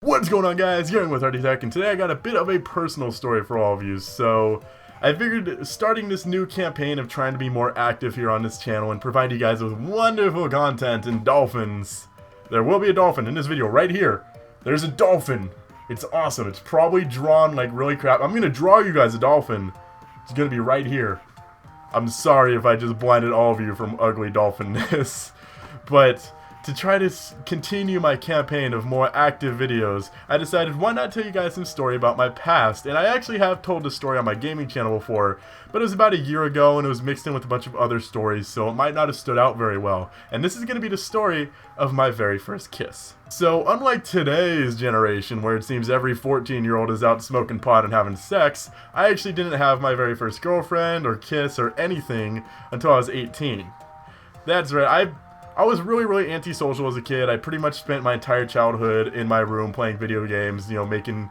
What's going on, guys? You're in with Logitech, and today I got a bit of a personal story for all of you. So I figured starting this new campaign of trying to be more active here on this channel and provide you guys with wonderful content and dolphins. There will be a dolphin in this video right here. There's a dolphin. It's awesome. It's probably drawn like really crap. I'm gonna draw you guys a dolphin. It's gonna be right here. I'm sorry if I just blinded all of you from ugly dolphinness, but to try to continue my campaign of more active videos, I decided why not tell you guys some story about my past. And I actually have told this story on my gaming channel before, but it was about a year ago and it was mixed in with a bunch of other stories, so it might not have stood out very well. And this is going to be the story of my very first kiss. So unlike today's generation, where it seems every 14-year-old is out smoking pot and having sex, I actually didn't have my very first girlfriend or kiss or anything until I was 18. That's right, I was really antisocial as a kid. I pretty much spent my entire childhood in my room playing video games, you know, making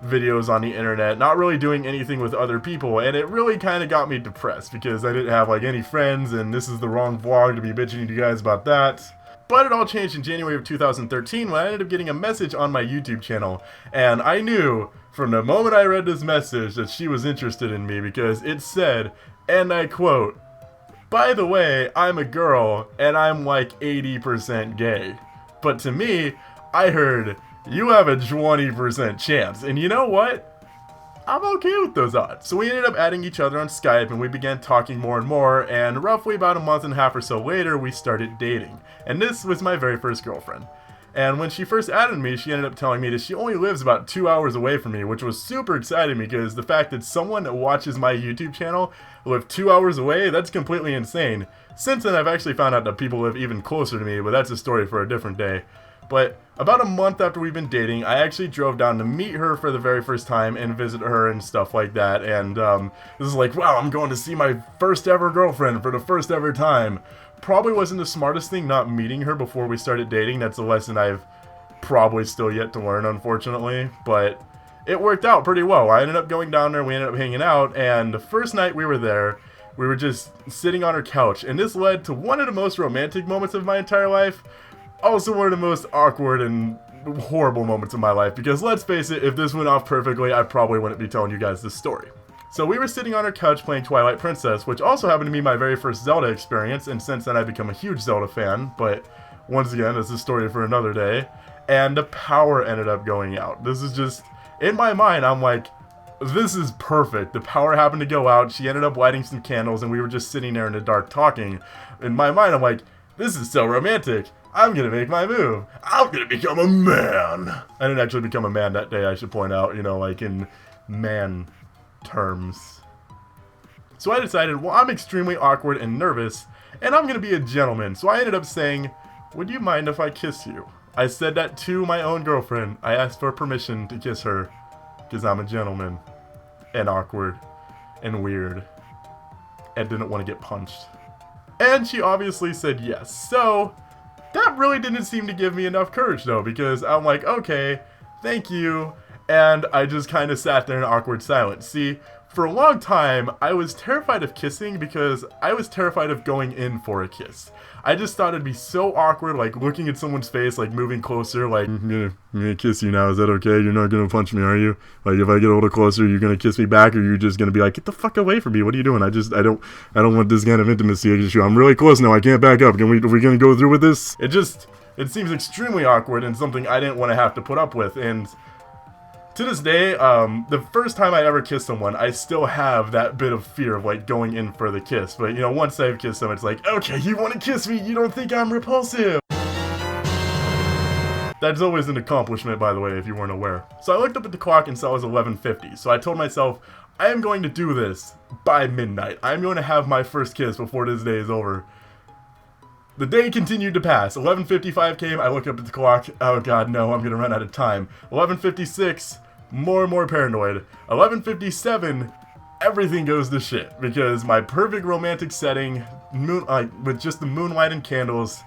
videos on the internet, not really doing anything with other people, and it really kind of got me depressed because I didn't have like any friends, and this is the wrong vlog to be bitching to you guys about that. But it all changed in January of 2013 when I ended up getting a message on my YouTube channel, and I knew from the moment I read this message that she was interested in me because it said, and I quote, "By the way, I'm a girl, and I'm like 80% gay." But to me, I heard, "You have a 20% chance." And you know what? I'm okay with those odds. So we ended up adding each other on Skype, and we began talking more and more, and roughly about a month and a half or so later, we started dating. And this was my very first girlfriend. And when she first added me, she ended up telling me that she only lives about 2 hours away from me, which was super exciting because the fact that someone that watches my YouTube channel live 2 hours away, that's completely insane. Since then, I've actually found out that people live even closer to me, but that's a story for a different day. But about a month after we've been dating, I actually drove down to meet her for the very first time and visit her and stuff like that. And this is like, wow, I'm going to see my first ever girlfriend for the first ever time. Probably wasn't the smartest thing not meeting her before we started dating. That's a lesson I've probably still yet to learn, unfortunately. But it worked out pretty well. I ended up going down there, we ended up hanging out, and the first night we were there, we were just sitting on her couch. And this led to one of the most romantic moments of my entire life. Also one of the most awkward and horrible moments of my life. Because let's face it, if this went off perfectly, I probably wouldn't be telling you guys this story. So we were sitting on her couch playing Twilight Princess, which also happened to be my very first Zelda experience, and since then I've become a huge Zelda fan, but once again, this is a story for another day, and the power ended up going out. This is just, in my mind, I'm like, this is perfect. The power happened to go out, she ended up lighting some candles, and we were just sitting there in the dark talking. In my mind, I'm like, this is so romantic. I'm gonna make my move. I'm gonna become a man. I didn't actually become a man that day, I should point out, you know, like in man terms. So I decided, well, I'm extremely awkward and nervous, and I'm gonna be a gentleman. So I ended up saying, "Would you mind if I kiss you?" I said that to my own girlfriend. I asked for permission to kiss her, because I'm a gentleman, and awkward, and weird, and didn't want to get punched. And she obviously said yes. So that really didn't seem to give me enough courage though, because I'm like, okay, thank you. And I just kind of sat there in awkward silence. See, for a long time, I was terrified of kissing because I was terrified of going in for a kiss. I just thought it'd be so awkward, like looking at someone's face, like moving closer, like, I'm gonna kiss you now, is that okay? You're not gonna punch me, are you? Like, if I get a little closer, you're gonna kiss me back, or you're just gonna be like, get the fuck away from me, what are you doing? I don't want this kind of intimacy. I'm really close now, I can't back up. Are we gonna go through with this? It seems extremely awkward and something I didn't want to have to put up with, and to this day, the first time I ever kissed someone, I still have that bit of fear of like going in for the kiss. But you know, once I've kissed them, it's like, okay, you want to kiss me? You don't think I'm repulsive? That's always an accomplishment, by the way, if you weren't aware. So I looked up at the clock and saw it was 11:50. So I told myself, I am going to do this by midnight. I'm going to have my first kiss before this day is over. The day continued to pass. 11:55 came, I looked up at the clock. Oh god, no, I'm gonna run out of time. 11:56, more and more paranoid. 11:57, everything goes to shit. Because my perfect romantic setting, with just the moonlight and candles,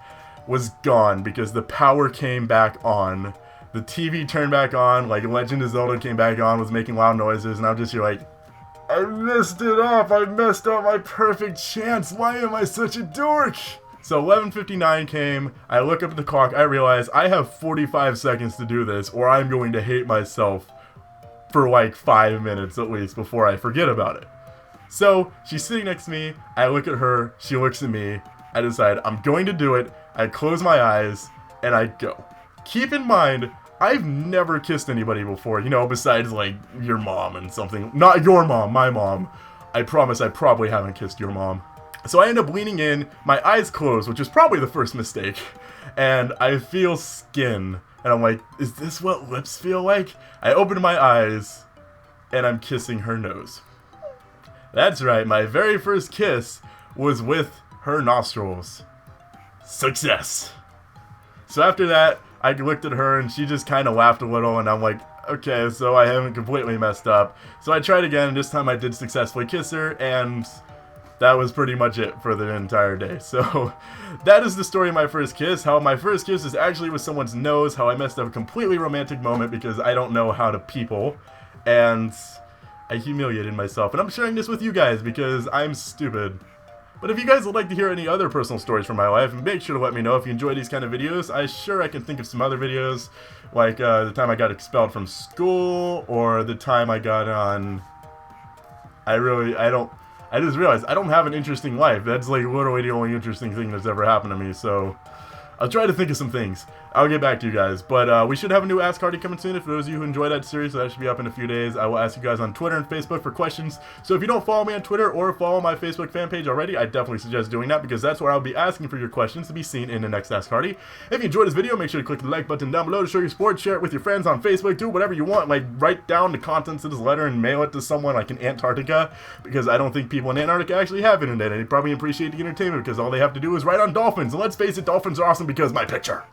was gone. Because the power came back on. The TV turned back on, like Legend of Zelda came back on, was making loud noises, and I'm just here like, I messed it up! I messed up my perfect chance! Why am I such a dork? So 11:59 came, I look up at the clock, I realize I have 45 seconds to do this, or I'm going to hate myself for like 5 minutes at least before I forget about it. So she's sitting next to me, I look at her, she looks at me, I decide I'm going to do it, I close my eyes, and I go. Keep in mind, I've never kissed anybody before, you know, besides like your mom and something. Not your mom, my mom. I promise I probably haven't kissed your mom. So I end up leaning in, my eyes closed, which is probably the first mistake, and I feel skin, and I'm like, is this what lips feel like? I open my eyes, and I'm kissing her nose. That's right, my very first kiss was with her nostrils. Success! So after that, I looked at her, and she just kind of laughed a little, and I'm like, okay, so I haven't completely messed up. So I tried again, and this time I did successfully kiss her, and that was pretty much it for the entire day. So that is the story of my first kiss. How my first kiss is actually with someone's nose. How I messed up a completely romantic moment because I don't know how to people. And I humiliated myself. And I'm sharing this with you guys because I'm stupid. But if you guys would like to hear any other personal stories from my life, make sure to let me know if you enjoy these kind of videos. I can think of some other videos, like the time I got expelled from school, or the time I got on... I just realized I don't have an interesting life. That's like literally the only interesting thing that's ever happened to me, so I'll try to think of some things. I'll get back to you guys. But we should have a new Ask Hardy coming soon. If those of you who enjoy that series, so that should be up in a few days. I will ask you guys on Twitter and Facebook for questions. So if you don't follow me on Twitter or follow my Facebook fan page already, I definitely suggest doing that because that's where I'll be asking for your questions to be seen in the next Ask Hardy. If you enjoyed this video, make sure to click the like button down below to show your support. Share it with your friends on Facebook. Do whatever you want. Like write down the contents of this letter and mail it to someone like in Antarctica because I don't think people in Antarctica actually have internet and they probably appreciate the entertainment because all they have to do is write on dolphins. And let's face it, dolphins are awesome because my picture.